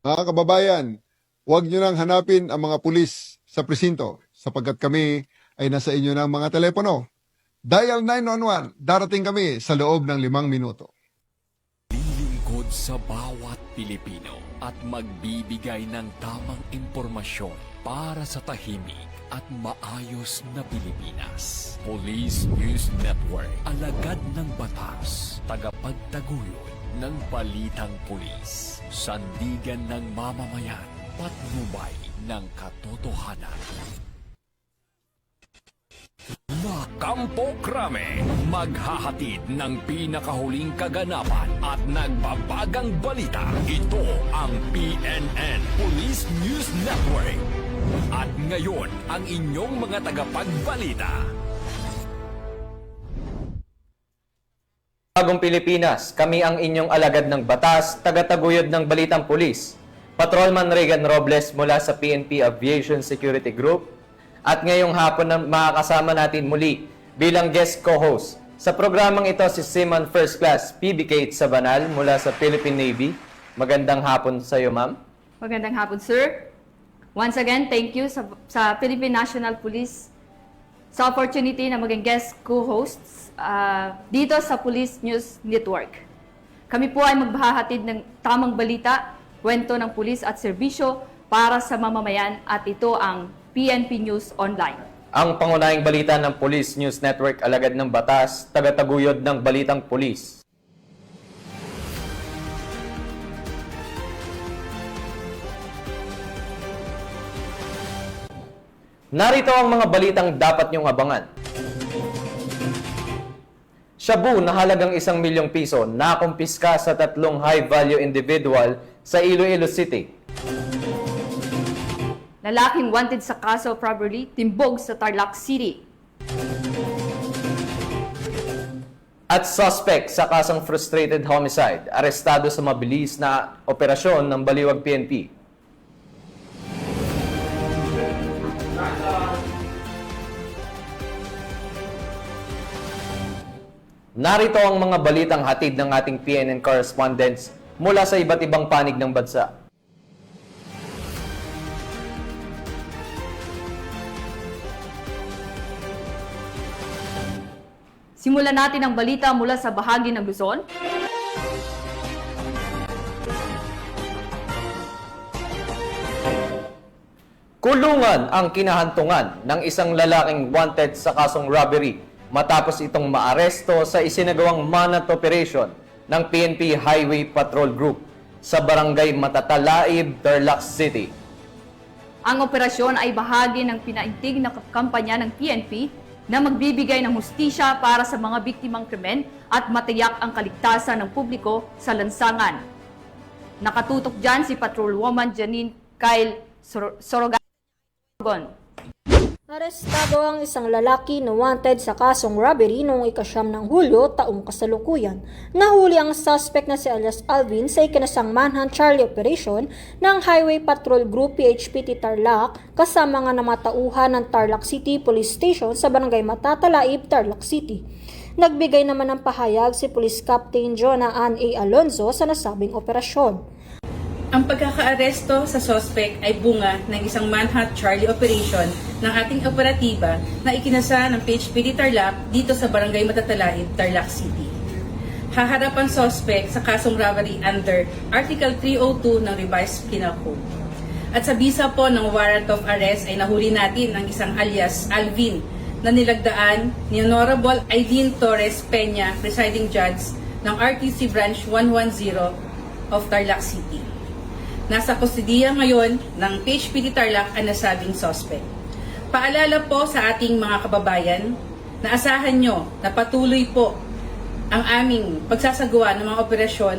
Mga kababayan, huwag nyo nang hanapin ang mga pulis sa presinto sapagkat kami ay nasa inyo ng mga telepono. Dial 911, darating kami sa loob ng 5 minuto. Lilingkod sa bawat Pilipino at magbibigay ng tamang impormasyon para sa tahimik at maayos na Pilipinas. Police News Network, alagad ng batas, tagapagtaguyod ng balitang pulis, sandigan ng mamamayan, patnubay ng katotohanan. Kampo Krame, maghahatid ng pinakahuling kaganapan at nagbabagang balita. Ito ang PNN Police News Network. At ngayon, ang inyong mga tagapagbalita. Bagong Pilipinas, kami ang inyong alagad ng batas, tagataguyod ng balitang pulis. Patrolman Regan Robles mula sa PNP Aviation Security Group. At ngayong hapon na makakasama natin muli bilang guest co-host. Sa programang ito si Seaman First Class PB Kate Sabanal mula sa Philippine Navy. Magandang hapon sa iyo, ma'am. Magandang hapon, sir. Once again, thank you sa Philippine National Police sa opportunity na maging guest co-hosts dito sa Police News Network. Kami po ay magbahahatid ng tamang balita, kwento ng pulis at serbisyo para sa mamamayan at ito ang PNP News Online. Ang pangunahing balita ng Police News Network, alagad ng batas, tagataguyod ng balitang pulis. Narito ang mga balitang dapat niyong abangan. Shabu na halagang 1 milyong piso nakumpiska sa 3 high-value individual sa Iloilo City. Lalaking wanted sa kaso of robbery, timbog sa Tarlac City. At suspect sa kasong frustrated homicide, arestado sa mabilis na operasyon ng Baliwag PNP. Narito ang mga balitang hatid ng ating PNN correspondents mula sa iba't ibang panig ng bansa. Simulan natin ang balita mula sa bahagi ng Luzon. Kulungan ang kinahantungan ng isang lalaking wanted sa kasong robbery matapos itong maaresto sa isinagawang manhunt operation ng PNP Highway Patrol Group sa Barangay Matatalaib, Tarlac City. Ang operasyon ay bahagi ng pinaigting na kampanya ng PNP na magbibigay ng hustisya para sa mga biktimang krimen at matiyak ang kaligtasan ng publiko sa lansangan. Nakatutok dyan si Patrolwoman Janine Kyle Sorogan. Arestado ang isang lalaki na wanted sa kasong robbery noong 9 ng Hulyo taong kasalukuyan. Nahuli ang suspect na si alias Alvin sa ikinasang manhunt Charlie operation ng Highway Patrol Group PHPT Tarlac kasama nga namatauhan ng Tarlac City Police Station sa Barangay Matatalaib, Tarlac City. Nagbigay naman ng pahayag si Police Captain Jonah Ann A. Alonzo sa nasabing operasyon. Ang pagkakaaresto sa suspect ay bunga ng isang manhunt Charlie operation ng ating operatiba na ikinasa ng PHPD Tarlac dito sa Barangay Matatalaib, Tarlac City. Haharap ang suspect sa kasong robbery under Article 302 ng Revised Penal Code. At sa bisa po ng warrant of arrest ay nahuli natin ang isang alias Alvin na nilagdaan ni Honorable Aileen Torres Peña, presiding judge ng RTC Branch 110 of Tarlac City. Nasa kustudiya ngayon ng PHPD Tarlac ang nasabing suspect. Paalala po sa ating mga kababayan na asahan nyo na patuloy po ang aming pagsasagawa ng mga operasyon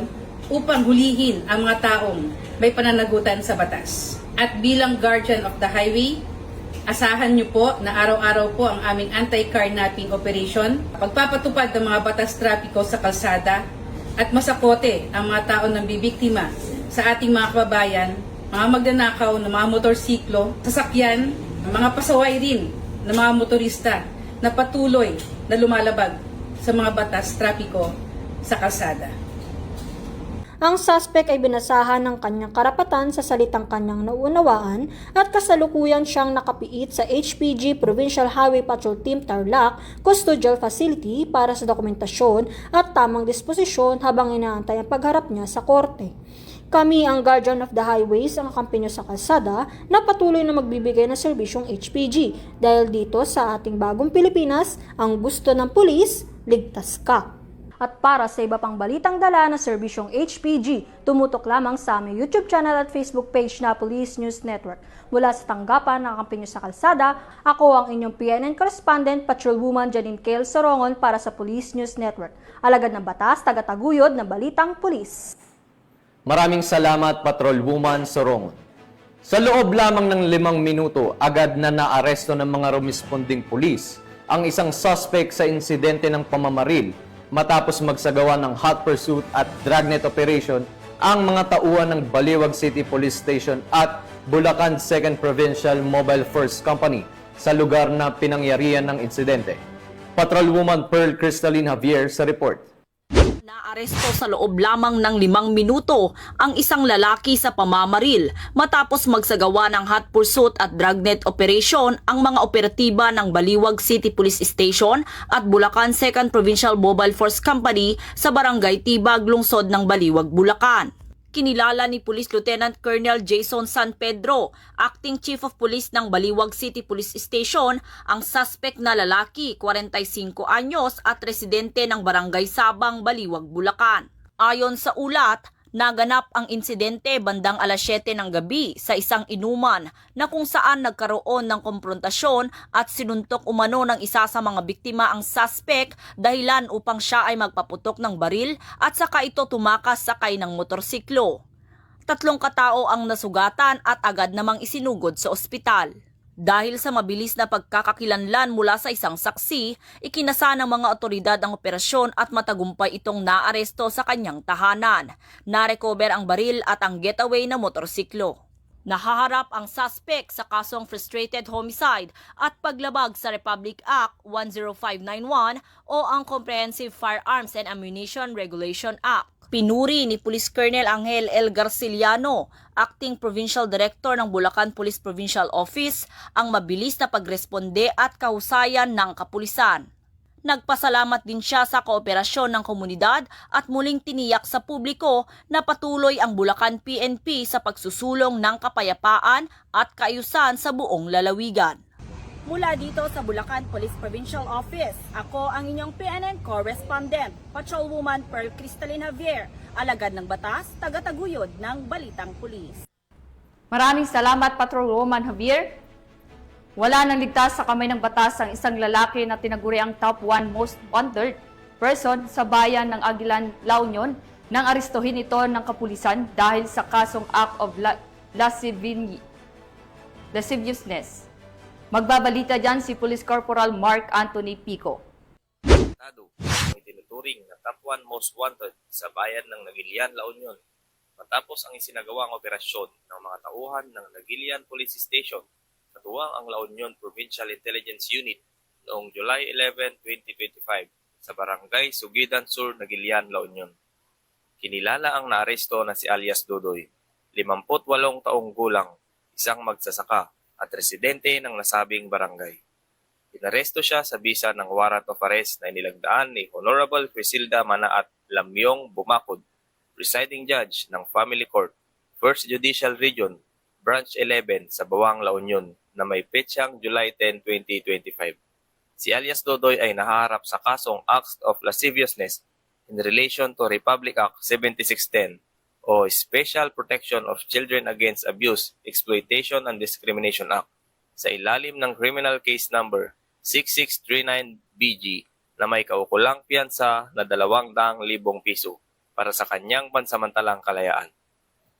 upang hulihin ang mga taong may pananagutan sa batas. At bilang guardian of the highway, asahan nyo po na araw-araw po ang aming anti-carnapping operation, pagpapatupad ng mga batas trapiko sa kalsada at masakote ang mga taong nambibiktima sa ating mga kababayan, mga magnanakaw ng mga motorsiklo, sasakyan, mga pasaway rin ng mga motorista na patuloy na lumalabag sa mga batas trapiko sa kalsada. Ang suspect ay binasahan ng kanyang karapatan sa salitang kanyang nauunawaan at kasalukuyan siyang nakapiit sa HPG Provincial Highway Patrol Team Tarlac Custodial Facility para sa dokumentasyon at tamang disposisyon habang inaantay ang pagharap niya sa korte. Kami ang Guardian of the Highways, ang kakampi nyo sa kalsada na patuloy na magbibigay ng serbisyong HPG dahil dito sa ating bagong Pilipinas, ang gusto ng pulis, ligtas ka. At para sa iba pang balitang dala na serbisyong HPG, tumutok lamang sa aming YouTube channel at Facebook page na Police News Network. Mula sa tanggapan ng kampinyo sa kalsada, ako ang inyong PNN correspondent, Patrolwoman Janine Kale Sorongon para sa Police News Network. Alagad ng batas, tagataguyod ng balitang pulis. Maraming salamat, Patrolwoman Sorongon. Sa loob lamang ng 5 minuto, agad na naaresto ng mga rumesponding pulis ang isang suspect sa insidente ng pamamaril matapos magsagawa ng hot pursuit at dragnet operation ang mga tauhan ng Baliwag City Police Station at Bulacan 2nd Provincial Mobile Force Company sa lugar na pinangyarihan ng insidente. Patrolwoman Pearl Crystalline Javier sa report. Naaresto sa loob lamang ng 5 minuto ang isang lalaki sa pamamaril matapos magsagawa ng hot pursuit at dragnet operation ang mga operatiba ng Baliwag City Police Station at Bulacan 2nd Provincial Mobile Force Company sa Barangay Tibag, lungsod ng Baliwag, Bulacan. Kinilala ni Police Lieutenant Colonel Jason San Pedro, Acting Chief of Police ng Baliwag City Police Station, ang suspect na lalaki, 45 anyos at residente ng Barangay Sabang, Baliwag, Bulacan. Ayon sa ulat, naganap ang insidente bandang alas 7 ng gabi sa isang inuman na kung saan nagkaroon ng komprontasyon at sinuntok umano ng isa sa mga biktima ang suspect dahilan upang siya ay magpaputok ng baril at saka ito tumakas sakay ng motorsiklo. 3 katao ang nasugatan at agad namang isinugod sa ospital. Dahil sa mabilis na pagkakakilanlan mula sa isang saksi, ikinasa ng mga otoridad ang operasyon at matagumpay itong naaresto sa kanyang tahanan. Narecover ang baril at ang getaway na motorsiklo. Nahaharap ang suspect sa kasong frustrated homicide at paglabag sa Republic Act 10591 o ang Comprehensive Firearms and Ammunition Regulation Act. Pinuri ni Police Colonel Angel L. Garciliano, Acting Provincial Director ng Bulacan Police Provincial Office, ang mabilis na pagresponde at kahusayan ng kapulisan. Nagpasalamat din siya sa kooperasyon ng komunidad at muling tiniyak sa publiko na patuloy ang Bulacan PNP sa pagsusulong ng kapayapaan at kaayusan sa buong lalawigan. Mula dito sa Bulacan Police Provincial Office, ako ang inyong PNN correspondent, Patrolwoman Pearl Crystalline Javier, alagad ng batas, tagataguyod ng balitang pulis. Maraming salamat, Patrolwoman Javier. Wala nang ligtas sa kamay ng batas ang isang lalaki na tinaguri ang top 1 most wanted person sa bayan ng Aguilan, La Union nang arestuhin ito ng kapulisan dahil sa kasong act of lasciviousness. Magbabalita dyan si Police Corporal Mark Anthony Pico. May tinuturing na top 1 most wanted sa bayan ng Nagilian, La Union matapos ang isinagawang operasyon ng mga tauhan ng Nagilian Police Station katuwang ang La Union Provincial Intelligence Unit noong July 11, 2025 sa Barangay Sugidan Sur, Nagilian, La Union. Kinilala ang naaresto na si alias Dodoy, 58 taong gulang, isang magsasaka at residente ng nasabing barangay. Inaresto siya sa bisa ng warrant of arrest na inilagdaan ni Honorable Crisilda Manaat Lamyong Bumakod, presiding judge ng Family Court, 1st Judicial Region, Branch 11 sa Bawang, La Union na may petsang July 10, 2025. Si alias Dodoy ay nahaharap sa kasong acts of lasciviousness in relation to Republic Act 7610 o Special Protection of Children Against Abuse, Exploitation and Discrimination Act sa ilalim ng Criminal Case Number 6639BG na may kaukulang piyansa na 200,000 piso para sa kanyang pansamantalang kalayaan.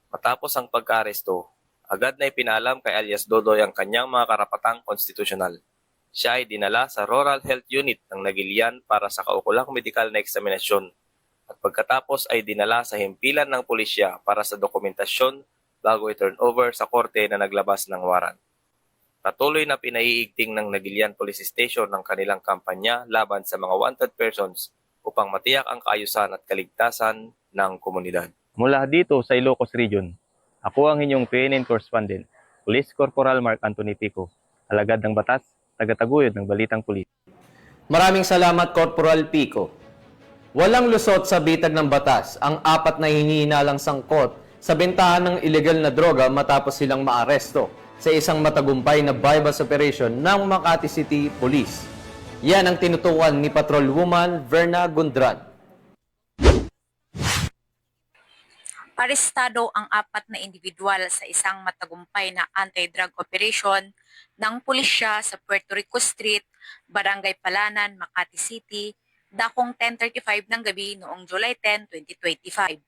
Matapos ang pagka-aresto, agad na ipinalam kay alias Dodoy ang kanyang mga karapatang konstitusyonal. Siya ay dinala sa Rural Health Unit ng Nagilian para sa kaukulang medikal na eksaminasyon at pagkatapos ay dinala sa himpilan ng pulisya para sa dokumentasyon bago i-turn over sa korte na naglabas ng warrant. Patuloy na pinaiigting ng Nagilian Police Station ng kanilang kampanya laban sa mga wanted persons upang matiyak ang kaayusan at kaligtasan ng komunidad. Mula dito sa Ilocos Region, ako ang inyong PNN correspondent, Police Corporal Mark Anthony Pico, alagad ng batas, tagataguyod ng Balitang Pulis. Maraming salamat, Corporal Pico. Walang lusot sa bitag ng batas ang 4 na hinihinalang sangkot sa bentahan ng ilegal na droga matapos silang maaresto sa isang matagumpay na bypass operation ng Makati City Police. Yan ang tinutukan ni Patrolwoman Verna Gundran. Arestado ang 4 na individual sa isang matagumpay na anti-drug operation ng pulisya sa Puerto Rico Street, Barangay Palanan, Makati City, dakong 10:35 ng gabi noong July 10, 2025.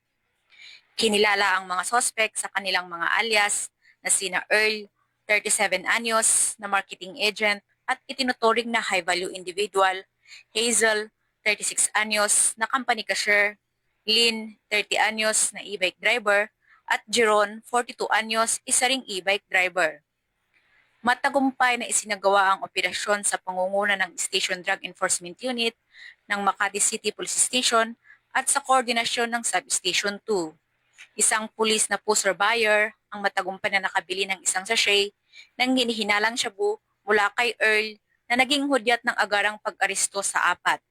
Kinilala ang mga sospek sa kanilang mga alias na sina Earl, 37 anyos, na marketing agent at itinuturing na high-value individual, Hazel, 36 anyos, na company cashier, Lynn, 30 anyos, na e-bike driver, at Jeron, 42 anyos, isa ring e-bike driver. Matagumpay na isinagawa ang operasyon sa pangunguna ng Station Drug Enforcement Unit ng Makati City Police Station at sa koordinasyon ng Substation 2. Isang pulis na pusher buyer ang matagumpay na nakabili ng isang sachet ng hinihinalang shabu mula kay Earl na naging hudyat ng agarang pag-aresto sa 4.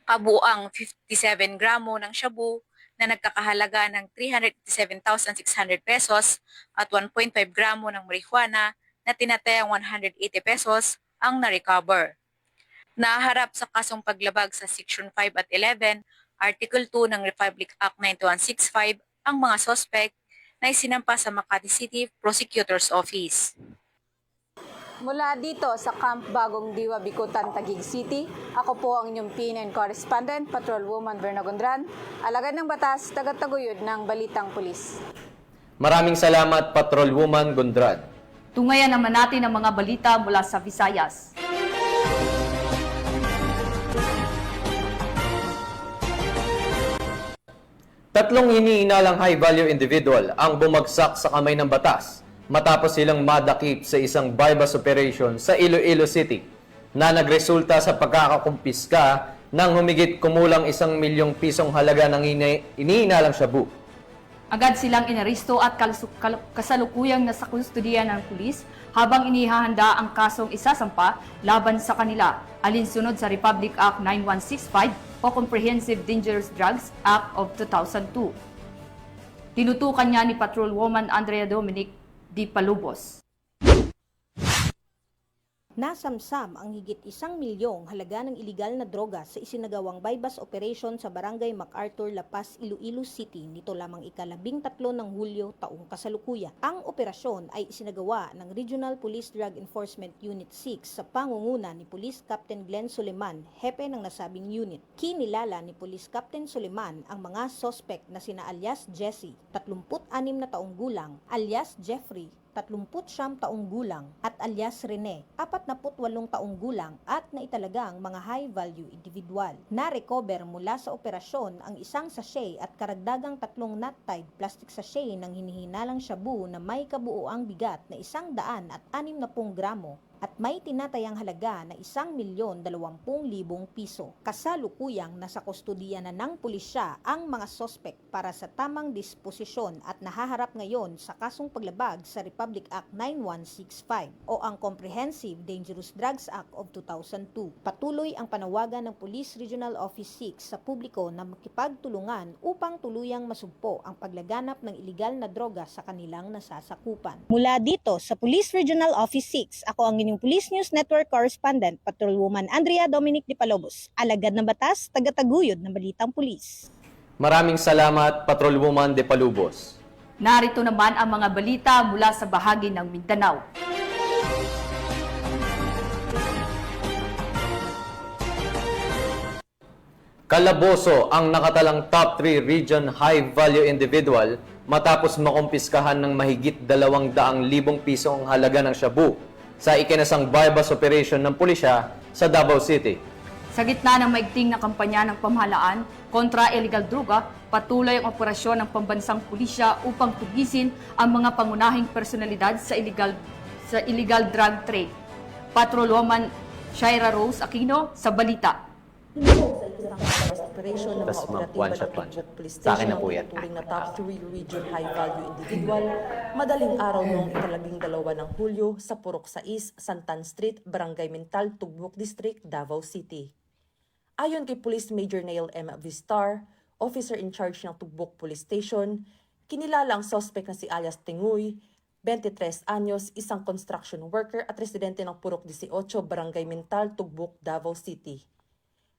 Kabuang 57 gramo ng shabu na nagkakahalaga ng 387,600 pesos at 1.5 gramo ng marijuana na tinatayang 180 pesos ang na-recover. Naharap sa kasong paglabag sa Section 5 at 11, Article 2 ng Republic Act 9165 ang mga sospek na isinampa sa Makati City Prosecutor's Office. Mula dito sa Camp Bagong Diwa, Bicutan, Taguig City, ako po ang inyong PNN correspondent, Patrolwoman Verna Gundran, alagad ng batas, tagataguyod ng Balitang Pulis. Maraming salamat, Patrolwoman Gundran. Tungayan naman natin ang mga balita mula sa Visayas. Tatlong iniinalang high-value individual ang bumagsak sa kamay ng batas matapos silang madakip sa isang bypass operation sa Iloilo City na nagresulta sa pagkakakumpiska ng humigit kumulang 1 milyong pisong halaga ng iniinalang shabu. Agad silang inaresto at kasalukuyang nasa kustudiya ng pulis habang inihahanda ang kasong isasampa laban sa kanila alinsunod sa Republic Act 9165 o Comprehensive Dangerous Drugs Act of 2002. Tinutukan niya ni Patrolwoman Andrea Dominic Di Palubos. Nasamsam ang higit 1 milyong halaga ng iligal na droga sa isinagawang bypass operation sa Barangay MacArthur, La Paz, Iloilo City nito lamang ika-13 ng Hulyo taong kasalukuyan. Ang operasyon ay isinagawa ng Regional Police Drug Enforcement Unit 6 sa pangunguna ni Police Captain Glenn Suleman, hepe ng nasabing unit. Kinilala ni Police Captain Suleman ang mga sospek na sina alias Jesse, 36 na taong gulang, alias Jeffrey, 39 taong gulang at alias Rene, 48 taong gulang at naitalagang mga high-value individual. Na-recover mula sa operasyon ang isang sachet at karagdagang 3 knot-tied plastic sachet ng hinihinalang shabu na may kabuuang bigat na 160 gramo at may tinatayang halaga na 1,020,000 piso. Kasalukuyang nasa kustudiya na ng pulisya ang mga sospek para sa tamang disposisyon at nahaharap ngayon sa kasong paglabag sa Republic Act 9165 o ang Comprehensive Dangerous Drugs Act of 2002. Patuloy ang panawagan ng Police Regional Office 6 sa publiko na makipagtulungan upang tuluyang masugpo ang paglaganap ng iligal na droga sa kanilang nasasakupan. Mula dito sa Police Regional Office 6, ako ang inyong Police News Network Correspondent, Patrolwoman Andrea Dominic Di Palubos, alagad ng batas, tagataguyod ng Balitang Pulis. Maraming salamat, Patrolwoman Di Palubos. Narito naman ang mga balita mula sa bahagi ng Mindanao. Calaboso ang nakatalang top 3 region high-value individual matapos makumpiskahan ng mahigit 200,000 piso ang halaga ng shabu sa ikinasang bypass operation ng pulisya sa Davao City. Sa gitna ng maigting na kampanya ng pamahalaan kontra illegal droga, patuloy ang operasyon ng pambansang pulisya upang tugisin ang mga pangunahing personalidad sa illegal drug trade. Patrolwoman Shaira Rose Aquino sa balita. Operation ng mga Tas, ma'am, operatiba one ng shot, one Tugbok shot. Police Sa akin Station na po ang yan. tinuturing na top 3 region high-value individual, madaling araw noong 12 ng Hulyo sa Purok 6, Santan Street, Barangay Mintal, Tugbok District, Davao City. Ayon kay Police Major Neil M. Vistar, officer in charge ng Tugbok Police Station, kinilala ang suspect na si alias Tinguy, 23 anyos, isang construction worker at residente ng Purok 18, Barangay Mintal, Tugbok, Davao City.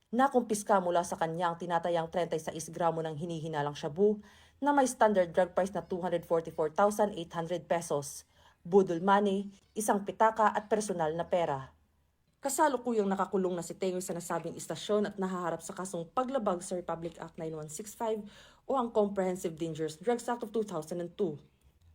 Nakumpiska mula sa kanya ang tinatayang 36 gramo ng hinihinalang shabu na may standard drug price na 244,800 pesos, budol money, isang pitaka at personal na pera. Kasalukuyang nakakulong na si Tengoy sa nasabing istasyon at nahaharap sa kasong paglabag sa Republic Act 9165 o ang Comprehensive Dangerous Drugs Act of 2002.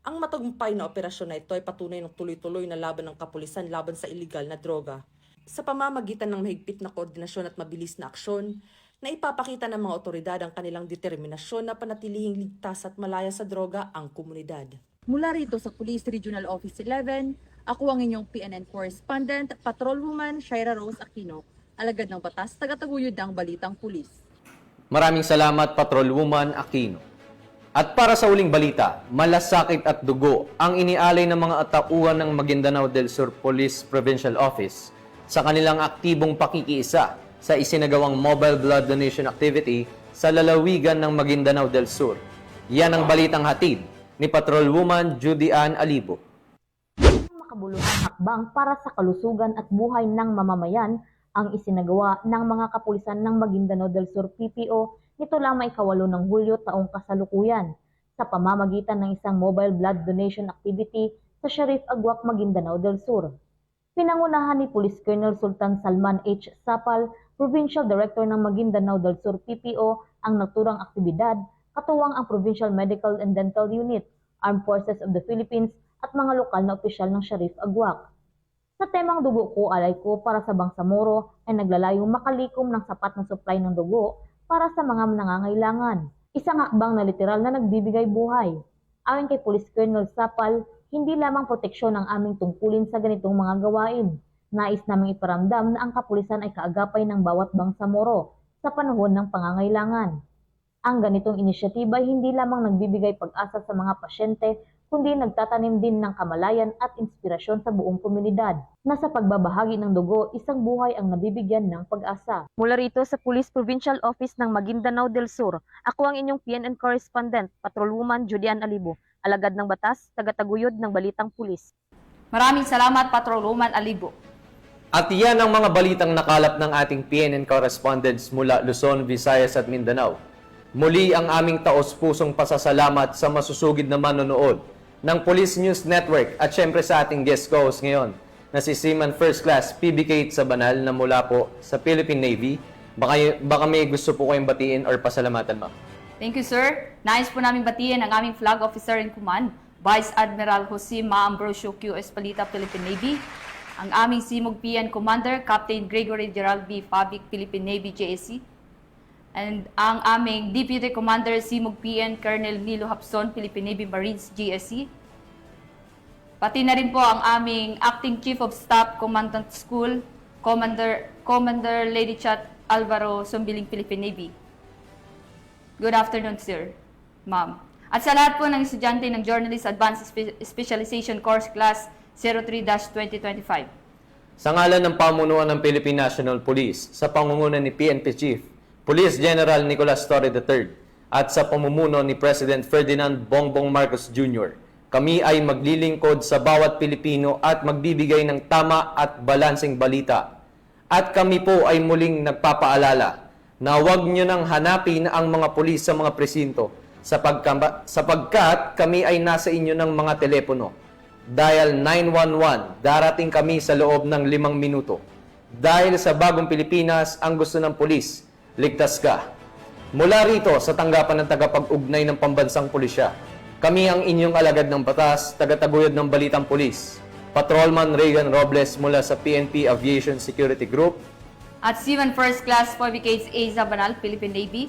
Ang matagumpay na operasyon na ito ay patunay ng tuloy-tuloy na laban ng kapulisan laban sa iligal na droga. Sa pamamagitan ng mahigpit na koordinasyon at mabilis na aksyon, na ipapakita ng mga otoridad ang kanilang determinasyon na panatilihing ligtas at malaya sa droga ang komunidad. Mula rito sa Police Regional Office 11, ako ang inyong PNN Correspondent, Patrolwoman Shaira Rose Aquino, alagad ng batas, tagataguyod ng Balitang Pulis. Maraming salamat, Patrolwoman Aquino. At para sa uling balita, malasakit at dugo ang inialay ng mga tauhan ng Maguindanao del Sur Police Provincial Office sa kanilang aktibong pakikiisa sa isinagawang mobile blood donation activity sa lalawigan ng Maguindanao del Sur. Yan ang balitang hatid ni Patrolwoman Judy Ann Alibo. Makabuluhang hakbang para sa kalusugan at buhay ng mamamayan ang isinagawa ng mga kapulisan ng Maguindanao del Sur PPO nito lamang 8 ng Hulyo taong kasalukuyan sa pamamagitan ng isang mobile blood donation activity sa Sharif Aguac, Maguindanao del Sur. Pinangunahan ni Police Colonel Sultan Salman H. Sapal, Provincial Director ng Maguindanao del Sur PPO, ang naturang aktibidad, katuwang ang Provincial Medical and Dental Unit, Armed Forces of the Philippines at mga lokal na opisyal ng Sharif Aguac. Sa temang dugo ko, alay ko para sa Bangsamoro ay naglalayong makalikom ng sapat na supply ng dugo para sa mga nangangailangan. Isang hakbang na literal na nagbibigay buhay. Ayon kay Police Colonel Sapal, hindi lamang proteksyon ang aming tungkulin sa ganitong mga gawain. Nais naming iparamdam na ang kapulisan ay kaagapay ng bawat Bangsamoro sa panahon ng pangangailangan. Ang ganitong inisyatiba ay hindi lamang nagbibigay pag-asa sa mga pasyente, kundi nagtatanim din ng kamalayan at inspirasyon sa buong komunidad, na sa pagbabahagi ng dugo, isang buhay ang nabibigyan ng pag-asa. Mula rito sa Police Provincial Office ng Maguindanao del Sur, ako ang inyong PNN Correspondent, Patrolwoman Judy Ann Alibo, alagad ng batas, tagataguyod ng Balitang Pulis. Maraming salamat, Patrolwoman Alibo. At yan ang mga balitang nakalap ng ating PNN correspondents mula Luzon, Visayas at Mindanao. Muli ang aming taos-pusong pasasalamat sa masusugid na manonood ng Police News Network at syempre sa ating guest co-host ngayon na si Seaman First Class PB Kate Sabanal na mula po sa Philippine Navy. Baka may gusto po kayong batiin or pasalamatan, ma'am. Thank you, sir. Nais po namin batiin ang aming Flag Officer in Command, Vice Admiral Jose Ma Ambrosio Q. Espalita, Philippine Navy, ang aming Simog PN Commander, Captain Gregory Gerald B. Fabic, Philippine Navy, JSC, and ang aming Deputy Commander, Simog PN Colonel Nilo Hapson, Philippine Navy Marines, GSC. Pati na rin po ang aming Acting Chief of Staff, Commandant School, Commander Lady Chat Alvaro Sumbiling, Philippine Navy. Good afternoon, sir, ma'am. At sa lahat po ng estudyante ng Journalist Advanced Specialization Course Class 03-2025. Sa ngalan ng pamunuan ng Philippine National Police, sa pangunguna ni PNP Chief, Police General Nicolas Torre III, at sa pamumuno ni President Ferdinand Bongbong Marcos Jr., kami ay maglilingkod sa bawat Pilipino at magbibigay ng tama at balanseng balita. At kami po ay muling nagpapaalala na huwag nyo nang hanapin ang mga pulis sa mga presinto sapagkat kami ay nasa inyo ng mga telepono. Dial 911, darating kami sa loob ng 5 minuto. Dahil sa bagong Pilipinas, ang gusto ng pulis, ligtas ka. Mula rito sa tanggapan ng tagapag-ugnay ng pambansang pulisya, kami ang inyong alagad ng batas, tagataguyod ng Balitang Pulis, Patrolman Regan Robles mula sa PNP Aviation Security Group, at Seaman First Class Fabricates A. Zabanal, Philippine Navy,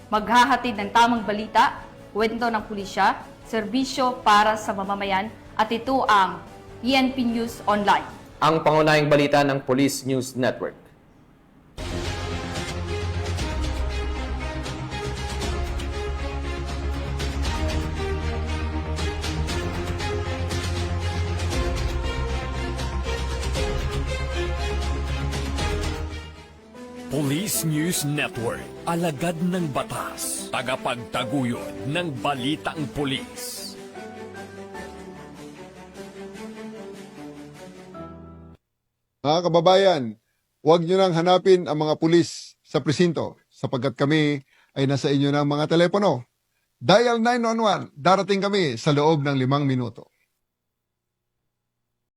maghahatid ng tamang balita, kwento ng pulisya, serbisyo para sa mamamayan, at ito ang PNP News Online. Ang pangunahing balita ng Police News Network. Police News Network, alagad ng batas, tagapagtaguyod ng balitang pulis. Mga kababayan, huwag nyo nang hanapin ang mga pulis sa presinto sapagkat kami ay nasa inyo ng mga telepono. Dial 911, darating kami sa loob ng 5 minuto.